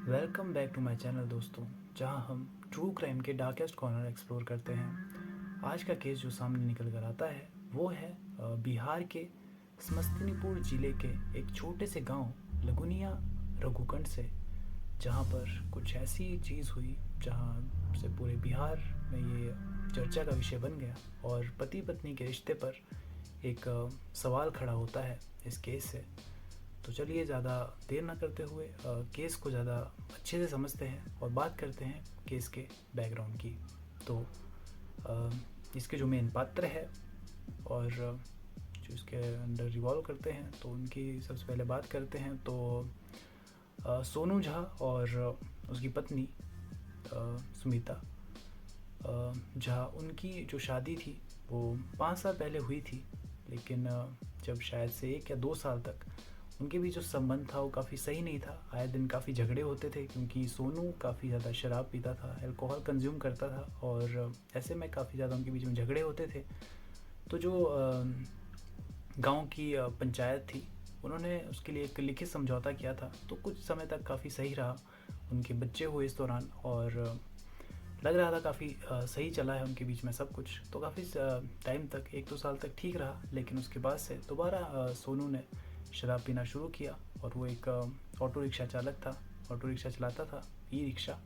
Welcome back to my channel दोस्तों, जहां हम ट्रू क्राइम के डार्केस्ट कॉर्नर एक्सप्लोर करते हैं। आज का केस जो सामने निकल कर आता है वो है बिहार के समस्तीपुर ज़िले के एक छोटे से गांव लगुनिया रघुकंड से, जहां पर कुछ ऐसी चीज़ हुई जहां से पूरे बिहार में ये चर्चा का विषय बन गया और पति पत्नी के रिश्ते पर एक सवाल खड़ा होता है इस केस से। तो चलिए ज़्यादा देर ना करते हुए केस को ज़्यादा अच्छे से समझते हैं और बात करते हैं केस के बैकग्राउंड की। तो अ, इसके जो मेन पात्र है और जो इसके अंडर रिवॉल्व करते हैं, तो उनकी सबसे पहले बात करते हैं। तो सोनू झा और उसकी पत्नी सुमिता झा, उनकी जो शादी थी वो 5 साल पहले हुई थी। लेकिन जब शायद से 1 या 2 साल तक उनके बीच जो संबंध था वो काफ़ी सही नहीं था। आए दिन काफ़ी झगड़े होते थे क्योंकि सोनू काफ़ी ज़्यादा शराब पीता था, अल्कोहल कंज्यूम करता था और ऐसे में काफ़ी ज़्यादा उनके बीच में झगड़े होते थे। तो जो गांव की पंचायत थी, उन्होंने उसके लिए एक लिखित समझौता किया था। तो कुछ समय तक काफ़ी सही रहा। उनके बच्चे हुए इस दौरान और लग रहा था काफ़ी सही चला है उनके बीच में सब कुछ। तो काफ़ी टाइम तक 1-2 साल तक ठीक रहा। लेकिन उसके बाद से दोबारा सोनू ने शराब पीना शुरू किया और वो एक ऑटो रिक्शा चालक था, ऑटो रिक्शा चलाता था, ई रिक्शा।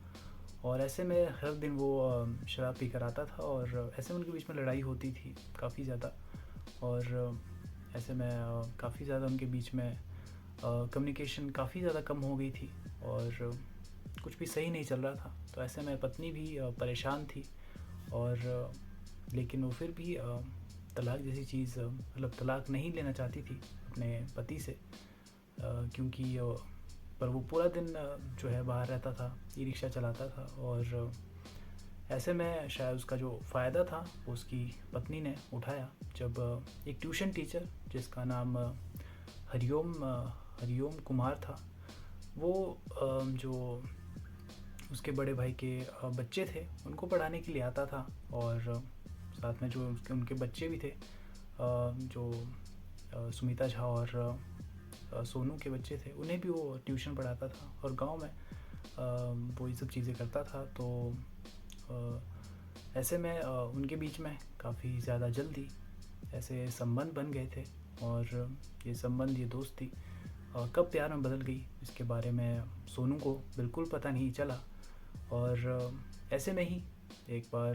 और ऐसे में हर दिन वो शराब पी कर आता था और ऐसे में उनके बीच में लड़ाई होती थी काफ़ी ज़्यादा। और ऐसे में काफ़ी ज़्यादा उनके बीच में कम्युनिकेशन काफ़ी ज़्यादा कम हो गई थी और कुछ भी सही नहीं चल रहा था। तो ऐसे में पत्नी भी परेशान थी और लेकिन वो फिर भी तलाक जैसी चीज़, मतलब तलाक नहीं लेना चाहती थी अपने पति से, क्योंकि पर वो पूरा दिन जो है बाहर रहता था, ई रिक्शा चलाता था। और ऐसे में शायद उसका जो फ़ायदा था वो उसकी पत्नी ने उठाया जब एक ट्यूशन टीचर जिसका नाम हरिओम कुमार था, वो जो उसके बड़े भाई के बच्चे थे उनको पढ़ाने के लिए आता था। और साथ में जो उनके बच्चे भी थे, जो सुमिता झा और सोनू के बच्चे थे, उन्हें भी वो ट्यूशन पढ़ाता था और गांव में वो ये सब चीज़ें करता था। तो ऐसे में उनके बीच में काफ़ी ज़्यादा जल्दी ऐसे संबंध बन गए थे। और ये संबंध, ये दोस्ती कब प्यार में बदल गई इसके बारे में सोनू को बिल्कुल पता नहीं चला। और ऐसे में ही एक बार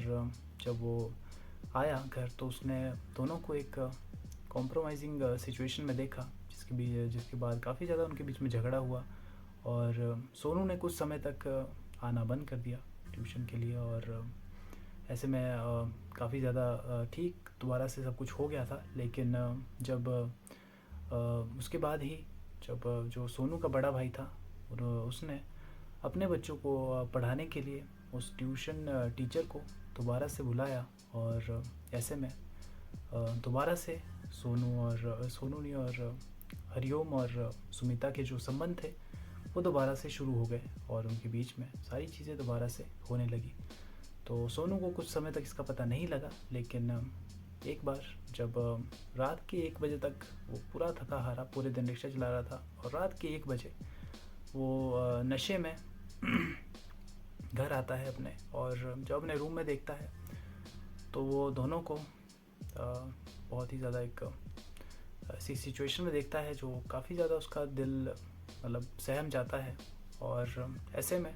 जब वो आया घर, तो उसने दोनों को एक कॉम्प्रोमाइजिंग सिचुएशन में देखा, जिसके बाद काफ़ी ज़्यादा उनके बीच में झगड़ा हुआ। और सोनू ने कुछ समय तक आना बंद कर दिया ट्यूशन के लिए। और ऐसे में काफ़ी ज़्यादा ठीक दोबारा से सब कुछ हो गया था। लेकिन जब उसके बाद ही जब जो सोनू का बड़ा भाई था, उसने अपने बच्चों को पढ़ाने के लिए उस ट्यूशन टीचर को दोबारा से बुलाया। और ऐसे में दोबारा से सोनू नहीं और हरिओम और सुमिता के जो संबंध थे वो दोबारा से शुरू हो गए और उनके बीच में सारी चीज़ें दोबारा से होने लगी। तो सोनू को कुछ समय तक इसका पता नहीं लगा। लेकिन एक बार जब रात के 1 बजे तक वो पूरा थका हारा पूरे दिन रिक्शा चला रहा था और रात के 1 बजे वो नशे में घर आता है अपने, और जब अपने रूम में देखता है तो वो दोनों को बहुत ही ज़्यादा एक ऐसी सिचुएशन में देखता है जो काफ़ी ज़्यादा उसका दिल मतलब सहम जाता है। और ऐसे में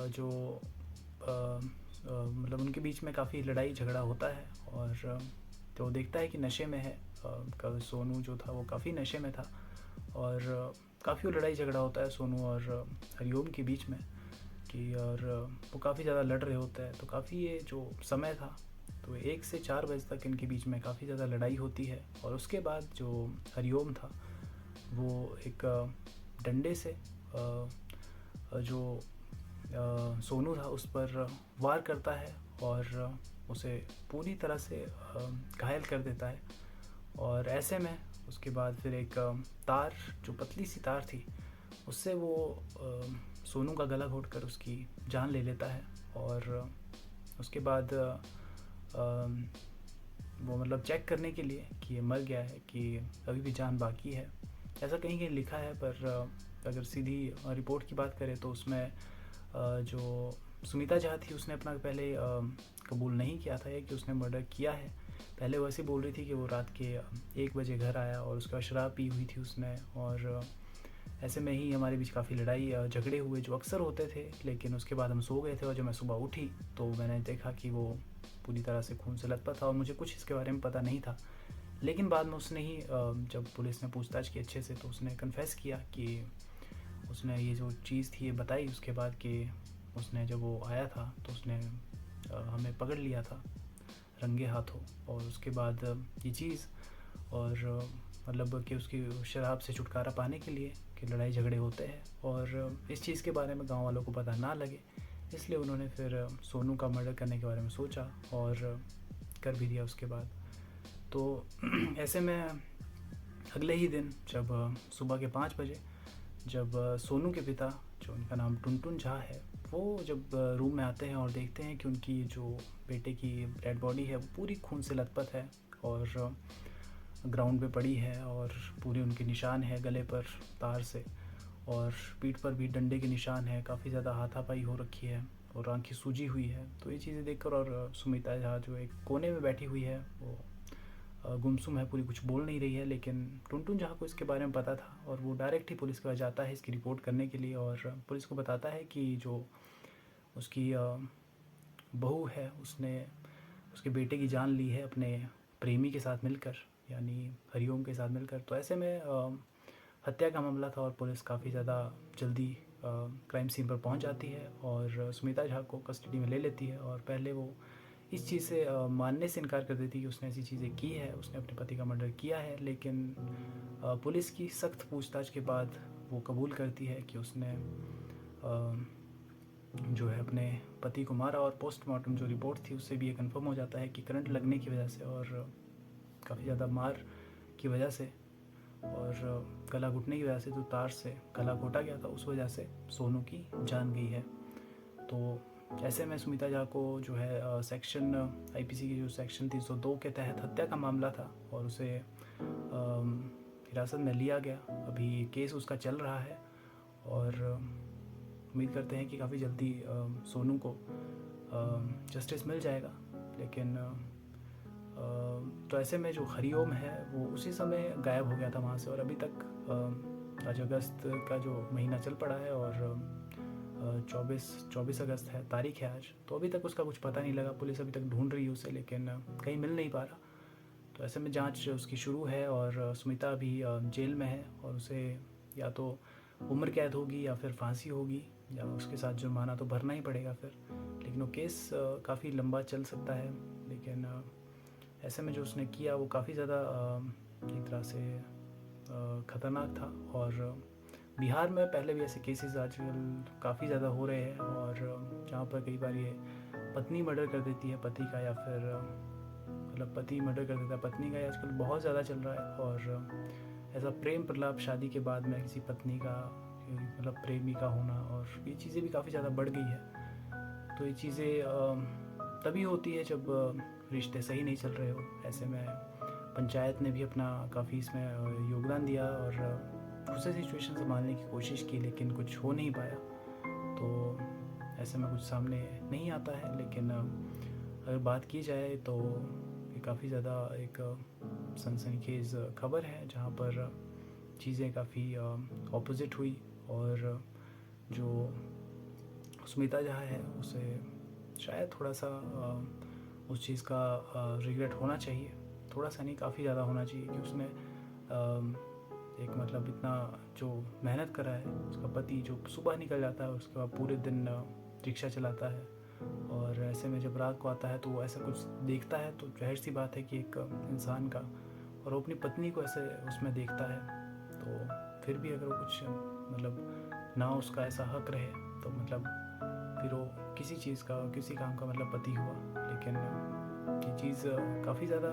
जो मतलब उनके बीच में काफ़ी लड़ाई झगड़ा होता है। और तो देखता है कि नशे में है, कल सोनू जो था वो काफ़ी नशे में था। और काफ़ी लड़ाई झगड़ा होता है सोनू और हरिओम के बीच में कि, और वो काफ़ी ज़्यादा लड़ रहे होते हैं। तो काफ़ी ये जो समय था, तो 1 से 4 बजे तक इनके बीच में काफ़ी ज़्यादा लड़ाई होती है। और उसके बाद जो हरिओम था वो एक डंडे से जो सोनू था उस पर वार करता है और उसे पूरी तरह से घायल कर देता है। और ऐसे में उसके बाद फिर एक तार, जो पतली सी तार थी, उससे वो सोनू का गला घोंटकर उसकी जान ले लेता है। और उसके बाद वो मतलब चेक करने के लिए कि ये मर गया है कि अभी भी जान बाकी है, ऐसा कहीं कहीं लिखा है। पर अगर सीधी रिपोर्ट की बात करें तो उसमें जो सुमिता झा थी उसने अपना पहले कबूल नहीं किया था कि उसने मर्डर किया है। पहले वो ऐसे बोल रही थी कि वो रात के 1 बजे घर आया और उसके बाद शराब पी हुई थी उसने, और ऐसे में ही हमारे बीच काफ़ी लड़ाई झगड़े हुए जो अक्सर होते थे। लेकिन उसके बाद हम सो गए थे और जब मैं सुबह उठी तो मैंने देखा कि वो पूरी तरह से खून से लथपथ था और मुझे कुछ इसके बारे में पता नहीं था। लेकिन बाद में उसने ही जब पुलिस ने पूछताछ की अच्छे से तो उसने कन्फेस किया कि उसने ये जो चीज़ थी ये बताई। उसके बाद कि उसने जब वो आया था तो उसने हमें पकड़ लिया था रंगे हाथों, और उसके बाद ये चीज़ और मतलब कि उसकी शराब से छुटकारा पाने के लिए कि लड़ाई झगड़े होते हैं और इस चीज़ के बारे में गांव वालों को पता ना लगे, इसलिए उन्होंने फिर सोनू का मर्डर करने के बारे में सोचा और कर भी दिया उसके बाद। तो ऐसे में अगले ही दिन जब सुबह के 5 बजे जब सोनू के पिता, जो उनका नाम टुनटुन झा है, वो जब रूम में आते हैं और देखते हैं कि उनकी जो बेटे की डेड बॉडी है वो पूरी खून से लथपथ है और ग्राउंड पे पड़ी है और पूरे उनके निशान है गले पर तार से, और पीठ पर भी डंडे के निशान है, काफ़ी ज़्यादा हाथापाई हो रखी है और आंखें सूजी हुई है। तो ये चीज़ें देखकर और सुमिता झा जो एक कोने में बैठी हुई है वो गुमसुम है, पूरी कुछ बोल नहीं रही है। लेकिन टुनटुन झा को इसके बारे में पता था और वो डायरेक्ट ही पुलिस के पास जाता है इसकी रिपोर्ट करने के लिए और पुलिस को बताता है कि जो उसकी बहू है उसने उसके बेटे की जान ली है अपने प्रेमी के साथ मिलकर, यानी हरिओम के साथ मिलकर। तो ऐसे में हत्या का मामला था और पुलिस काफ़ी ज़्यादा जल्दी क्राइम सीन पर पहुंच जाती है और सुमिता झा को कस्टडी में ले लेती है। और पहले वो इस चीज़ से मानने से इनकार कर देती कि उसने ऐसी चीज़ें की है, उसने अपने पति का मर्डर किया है। लेकिन पुलिस की सख्त पूछताछ के बाद वो कबूल करती है कि उसने जो है अपने पति को मारा, और पोस्टमार्टम जो रिपोर्ट थी उससे भी ये कंफर्म हो जाता है कि करंट लगने की वजह से और काफ़ी ज़्यादा मार की वजह से और गला घुटने की वजह से, जो तार से गला घोटा गया था उस वजह से सोनू की जान गई है। तो ऐसे में सुमिता झा को जो है सेक्शन आईपीसी की जो सेक्शन 302 के तहत हत्या का मामला था और उसे हिरासत में लिया गया। अभी केस उसका चल रहा है और उम्मीद करते हैं कि काफ़ी जल्दी सोनू को जस्टिस मिल जाएगा। लेकिन तो ऐसे में जो हरिओम है वो उसी समय गायब हो गया था वहाँ से, और अभी तक आज अगस्त का जो महीना चल पड़ा है और 24 अगस्त है, तारीख है आज, तो अभी तक उसका कुछ पता नहीं लगा। पुलिस अभी तक ढूंढ रही है उसे, लेकिन कहीं मिल नहीं पा रहा। तो ऐसे में जांच उसकी शुरू है और सुमिता अभी जेल में है और उसे या तो उम्र कैद होगी या फिर फांसी होगी या उसके साथ जुर्माना तो भरना ही पड़ेगा फिर। लेकिन वो केस काफ़ी लंबा चल सकता है। लेकिन ऐसे में जो उसने किया वो काफ़ी ज़्यादा एक तरह से ख़तरनाक था। और बिहार में पहले भी ऐसे केसेस आजकल काफ़ी ज़्यादा हो रहे हैं और जहाँ पर कई बार ये पत्नी मर्डर कर देती है पति का, या फिर मतलब पति मर्डर कर देता है पत्नी का, ये आजकल बहुत ज़्यादा चल रहा है। और ऐसा प्रेम प्रलाप शादी के बाद में किसी पत्नी का मतलब प्रेमी का होना, और ये चीज़ें भी काफ़ी ज़्यादा बढ़ गई है। तो ये चीज़ें तभी होती है जब रिश्ते सही नहीं चल रहे हो। ऐसे में पंचायत ने भी अपना काफ़ी इसमें योगदान दिया और उसे सिचुएशन संभालने की कोशिश की, लेकिन कुछ हो नहीं पाया। तो ऐसे में कुछ सामने नहीं आता है। लेकिन अगर बात की जाए तो ये काफ़ी ज़्यादा एक सनसनीखेज खबर है जहाँ पर चीज़ें काफ़ी ऑपोजिट हुई और जो सुमिता झा है उसे शायद थोड़ा सा उस चीज़ का रिग्रेट होना चाहिए। थोड़ा सा नहीं, काफ़ी ज़्यादा होना चाहिए कि उसने एक मतलब इतना जो मेहनत करा है, उसका पति जो सुबह निकल जाता है उसके बाद पूरे दिन रिक्शा चलाता है, और ऐसे में जब रात को आता है तो वो ऐसा कुछ देखता है तो जाहिर सी बात है कि एक इंसान का, और वो अपनी पत्नी को ऐसे उसमें देखता है, तो फिर भी अगर वो कुछ मतलब ना उसका ऐसा हक रहे तो मतलब फिर वो किसी चीज़ का, किसी काम का मतलब पति हुआ। लेकिन ये चीज़ काफ़ी ज़्यादा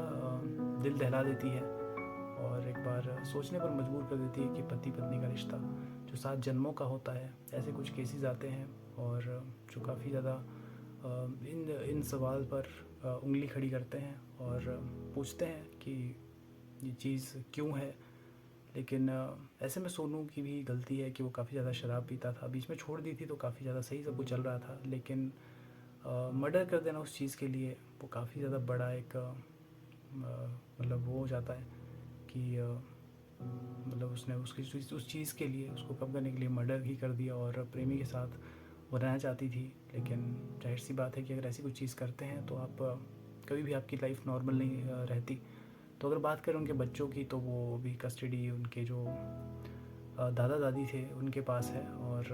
दिल दहला देती है और एक बार सोचने पर मजबूर कर देती है कि पति पत्नी का रिश्ता जो 7 जन्मों का होता है, ऐसे कुछ केसेस आते हैं और जो काफ़ी ज़्यादा इन सवाल पर उंगली खड़ी करते हैं और पूछते हैं कि ये चीज़ क्यों है, लेकिन ऐसे में सोनू की भी गलती है कि वो काफ़ी ज़्यादा शराब पीता था। बीच में छोड़ दी थी तो काफ़ी ज़्यादा सही सब कुछ चल रहा था, लेकिन मर्डर कर देना उस चीज़ के लिए वो काफ़ी ज़्यादा बड़ा एक मतलब वो हो जाता है कि मतलब उसने उसकी उस चीज़ के लिए उसको कम करने के लिए मर्डर ही कर दिया और प्रेमी के साथ वो रहना चाहती थी। लेकिन जाहिर सी बात है कि अगर ऐसी कोई चीज़ करते हैं तो आप कभी भी आपकी लाइफ नॉर्मल नहीं रहती। तो अगर बात करें उनके बच्चों की तो वो भी कस्टडी उनके जो दादा दादी थे उनके पास है और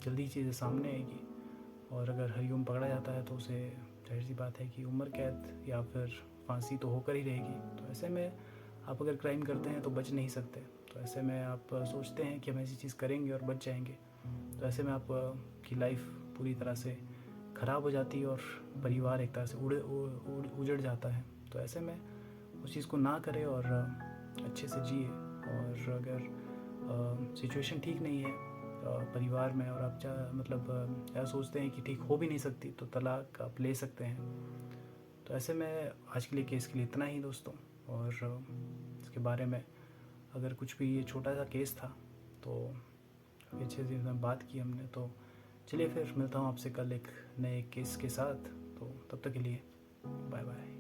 जल्दी चीज़ें सामने आएगी। और अगर हरिओम पकड़ा जाता है तो उसे जाहिर सी बात है कि उम्र कैद या फिर फांसी तो होकर ही रहेगी। तो ऐसे में आप अगर क्राइम करते हैं तो बच नहीं सकते। तो ऐसे में आप सोचते हैं कि हम ऐसी चीज़ करेंगे और बच जाएंगे, तो ऐसे में आप की लाइफ पूरी तरह से ख़राब हो जाती है और परिवार एक तरह से उजड़ जाता है। तो ऐसे में उस चीज़ को ना करें और अच्छे से जिए। और अगर सिचुएशन ठीक नहीं है परिवार में और आप मतलब ऐसा सोचते हैं कि ठीक हो भी नहीं सकती, तो तलाक आप ले सकते हैं। तो ऐसे में आज के लिए केस के लिए इतना ही दोस्तों। और इसके बारे में अगर कुछ भी, ये छोटा सा केस था तो काफ़ी अच्छे से बात की हमने। तो चलिए फिर मिलता हूँ आपसे कल एक नए केस के साथ। तो तब तक के लिए बाय बाय।